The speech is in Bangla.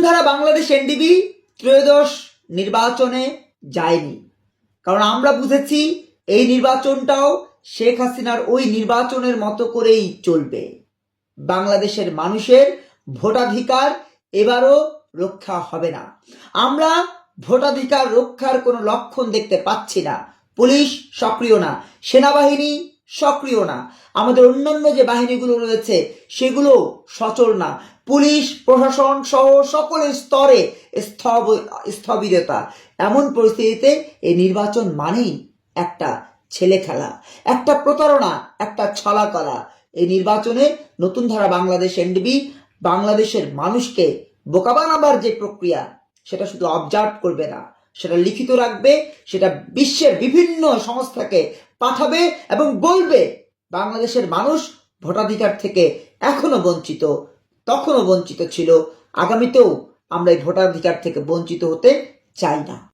ধারা বাংলাদেশ এনডিবি ত্রয়োদশ নির্বাচনে যায়নি, কারণ আমরা বুঝেছি এই নির্বাচনটাও শেখ হাসিনার ওই নির্বাচনের মতো করেই চলবে। বাংলাদেশের মানুষের ভোটাধিকার এবারও রক্ষা হবে না। আমরা ভোটাধিকার রক্ষার কোনো লক্ষণ দেখতে পাচ্ছি না। পুলিশ সক্রিয় না, সেনাবাহিনী সক্রিয় না, আমাদের অন্যান্য যে বাহিনীগুলো রয়েছে সেগুলো সচল না। পুলিশ প্রশাসন সহ সকলের স্তরে স্থবিরতা। এমন পরিস্থিতিতে এই নির্বাচন মানেই একটা ছেলে খেলা, একটা প্রতারণা, একটা ছলাকলা। এই নির্বাচনে নতুন ধারা বাংলাদেশ এনডিবি বাংলাদেশের মানুষকে বোকা বানাবার যে প্রক্রিয়া, সেটা শুধু অবজার্ভ করবে না, সেটা লিখিত রাখবে, সেটা বিশ্বের বিভিন্ন সংস্থাকে পাঠাবে এবং বলবে বাংলাদেশের মানুষ ভোটাধিকার থেকে এখনো বঞ্চিত, তখনও বঞ্চিত ছিল, আগামীতেও আমরা এই ভোটাধিকার থেকে বঞ্চিত হতে চাই না।